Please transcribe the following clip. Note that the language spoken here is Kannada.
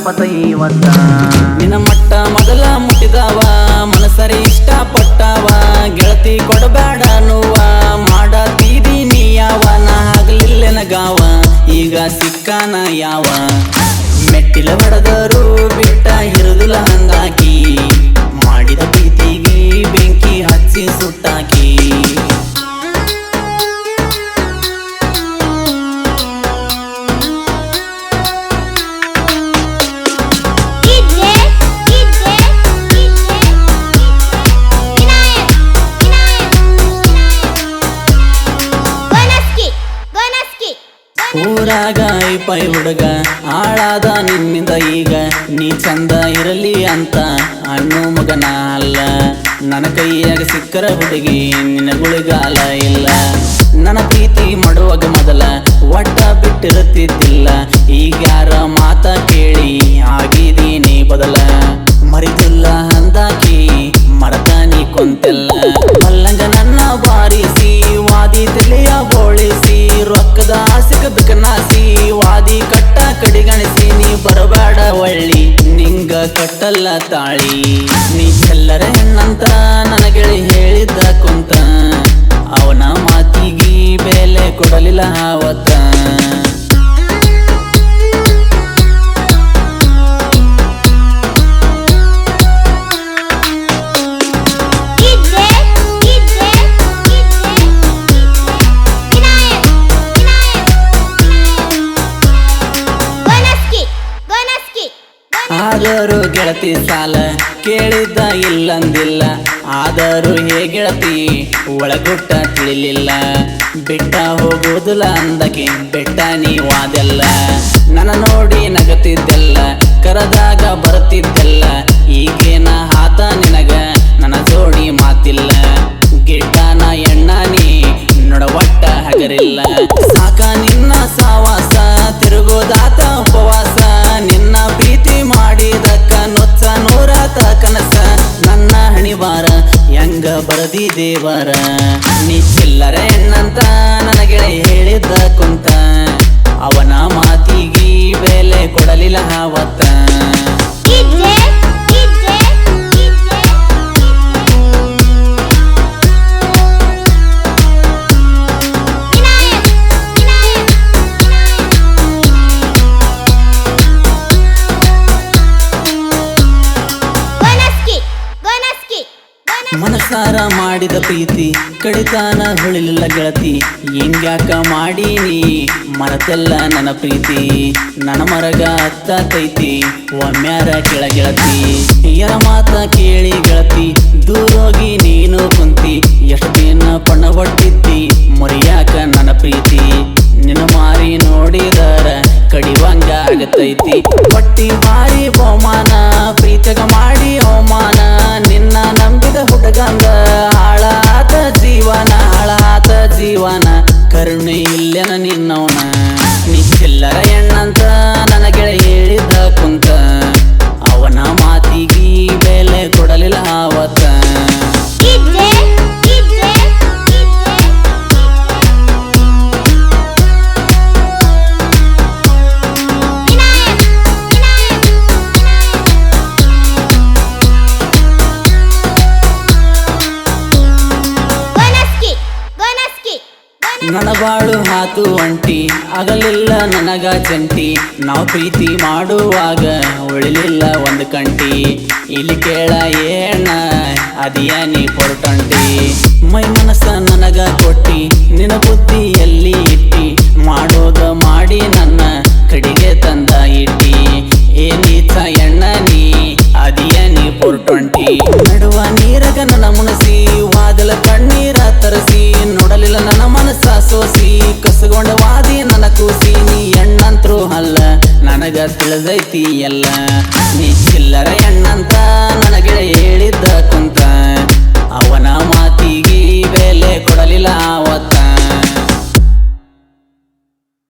ಗಣಪತ ಇವತ್ತ ನಿನ್ನ ಮಟ್ಟ ಮೊದಲ ಮುಟ್ಟಿದವ ಮನಸರಿ ಇಷ್ಟ ಪಟ್ಟವ ಗೆಳತಿ ಕೊಡಬೇಡ ನೋವ ಮಾಡತೀರಿ ನೀ ಯಾವ ನಾ ಆಗ್ಲಿಲ್ಲ ಗಾವ ಈಗ ಸಿಕ್ಕಾನ ಯಾವ ಮೆಟ್ಟಿಲ ಬಡದರು ಬಿಟ್ಟ ಹಿರುದುಲ ಹಂಗಾಕಿ ಮಾಡಿದ ಪ್ರೀತಿಗೆ ಬೆಂಕಿ ಹಚ್ಚಿ ಸುಟ್ಟಾಕಿ ಊರಾಗ ಐಪೈ ಹುಡುಗ ಹಾಳಾದ ನಿನ್ನಿಂದ ಈಗ ನೀ ಚಂದ ಇರಲಿ ಅಂತ ಅಣ್ಣು ಮಗನ ಅಲ್ಲ ನನ್ನ ಕೈಯಾಗ ಸಿಕ್ಕರ ಹುಡುಗಿ ನಿನ್ನ ಗುಳಿಗಾಲ ಇಲ್ಲ ನನ್ನ ಪ್ರೀತಿ ಮಾಡುವಾಗ ಮೊದಲ ಒಟ್ಟ ಬಿಟ್ಟಿರುತ್ತಿದ್ದಿಲ್ಲ ಈಗ ಯಾರ ಮಾತ ಕೇಳಿ ಆಗಿದೀನಿ ಬದಲ ಮರಿತಿಲ್ಲ ಅಂದಾಕಿ ಮರತಾನಿ ಕೊಂತೆಲ್ಲ ಮಲ್ಲಂಗ ನನ್ನ ಬಾರಿಸಿ ವಾದಿ ತಲೆಯ ಬೋಳಿಸಿ ರೊಕ್ಕದ ಆಸೆಗ ನಾಸಿ ವಾದಿ ಕಟ್ಟ ಕಡಿಗಣಿಸಿ ನೀ ಬರಬೇಡ ಒಳ್ಳಿ ನಿಂಗ ಕಟ್ಟಲ್ಲ ತಾಳಿ ನೀ ಚೆಲ್ಲರ ಹೆಣ್ಣಂತ ನನಗೆಳಿ ಹೇಳಿದ್ದ ಕುಂತ ಅವನ ಮಾತಿಗೆ ಬೆಲೆ ಕೊಡಲಿಲ್ಲ ಅವತ್ತ ಆದರೂ ಗೆಳತಿ ಸಾಲ ಕೇಳಿದ್ದ ಇಲ್ಲಂದಿಲ್ಲ ಆದರೂ ಹೇ ಗೆಳತಿ ಒಳಗುಟ್ಟ ತಿಳಿಲಿಲ್ಲ ಬಿಟ್ಟ ಹೋಗುವುದಿಲ್ಲ ಅಂದಕ್ಕೆ ಬೆಟ್ಟ ನೀವಾದೆಲ್ಲ ನನ್ನ ನೋಡಿ ನಗತಿದ್ದೆಲ್ಲ ಕರದಾಗ ಬರ್ತಿದ್ದೆಲ್ಲ ಈಗೇನ ಹಾತ ನಿನಗ ನನ್ನ ಜೋಡಿ ಮಾತಿಲ್ಲ ಗಿಡ್ಡನ ಎಣ್ಣ ನೀ ನೊಡವಟ್ಟ ಹಗರಿಲ್ಲ ಸಾಕ ನಿನ್ನ ಸಾವಾಸ ತಿರುಗೋದಾತ ಉಪವಾಸ ನಿನ್ನ ಪ್ರೀತಿ ಮಾಡಿದಕ್ಕ ನೊಚ್ಚ ನೂರಾತ ಕನಸ ನನ್ನ ಹಣಿವಾರ ಹೆಂಗ ಬರದಿ ದೇವರ ನೀ ಚಿಲ್ಲರ ಎಣ್ಣಂತ ನನಗೆ ಹೇಳಿದ್ದ ಕುಂತ ಅವನ ಮಾತಿಗೆ ಬೆಲೆ ಕೊಡಲಿಲ್ಲ ಅವತ್ತ ಮನಸಾರ ಮಾಡಿದ ಪ್ರೀತಿ ಕಡಿತಾನ ಹೊಳಿಲಿಲ್ಲ ಗೆಳತಿ ಹಿಂಗ್ಯಾಕ ಮಾಡೀನಿ ಮರತೆಲ್ಲ ನನ್ನ ಪ್ರೀತಿ ನನ್ನ ಮರಗ ಹತ್ತೈತಿ ಒಮ್ಮ್ಯಾರ ಕೆಳಗೆಳತಿ ಯರ ಮಾತ ಕೇಳಿ ಗೆಳತಿ ದೂರೋಗಿ ನೀನು ಕುಂತಿ ಎಷ್ಟು ದಿನ ಪಣ ಹೊಟ್ಟಿದ್ದಿ ಮರಿಯಾಕ ನನ್ನ ಪ್ರೀತಿ ನಿನ್ನ ಮಾರಿ ನೋಡಿದರ ಕಡಿವಂಗ ಆಗತೈತಿ ಹೊಟ್ಟಿ ಮಾರಿ ಬಹುಮಾನ ಪ್ರೀತಗ ಮಾಡಿ ಅವಮಾನ ನಿನ್ನ ನಂಬಿದ ಹುಡುಗಂದ ಹಾಳಾತ ಜೀವನ ಕರುಣೆ ಇಲ್ಲೆನ ನಿನ್ನವನ ನೀ ಚಿಲ್ಲರ ಎಣ್ಣಂತ ನನಗೆ ಹೇಳಿದ್ದ ಕುಂತ ಅವನ ಮಾತಿಗೆ ಬೆಲೆ ಕೊಡಲಿಲ್ಲ ಅವತ್ತ ನನ್ನ ಬಾಳು ಹಾತು ಒಂಟಿ ಆಗಲಿಲ್ಲ ನನಗ ಜಂಟಿ ನಾವು ಪ್ರೀತಿ ಮಾಡುವಾಗ ಉಳಿಲಿಲ್ಲ ಒಂದು ಕಂಟಿ ಇಲ್ಲಿ ಕೇಳ ಏಣ ಅದಿಯ ನೀ ಪೊರಟಂಟಿ ಮೈ ಮನಸ್ಸ ನನಗ ಕೊಟ್ಟಿ ನಿನ್ನ ಬುದ್ಧಿ ಎಲ್ಲಿ ಇಟ್ಟಿ ಮಾಡೋದ ಮಾಡಿ ನನ್ನ ಕಡಿಗೆ ತಂದ ಇಟ್ಟಿ ಏನೀತ ಎಣ್ಣ ನೀ ಅದಿಯ ನೀ ಪೊರಟಂಟಿ ನಡುವ ನೀರಗ ನನ್ನ ಮುಣಸಿ ವಾದಲ ಕಣ್ಣೀರ ತರಸಿ ನೋಡಲಿಲ್ಲ ನನ್ನ ಮನಸ್ಸ ಸೋಸಿ ಕಸಗೊಂಡ ವಾದಿ ನನ್ನ ಕೂಸಿ ನೀ ಎಣ್ಣಂತ್ರು ಅಲ್ಲ ನನಗ ತಿಳಿದೈತಿ ಎಲ್ಲ ನೀ ಚಿಲ್ಲರ ಎಣ್ಣಂತ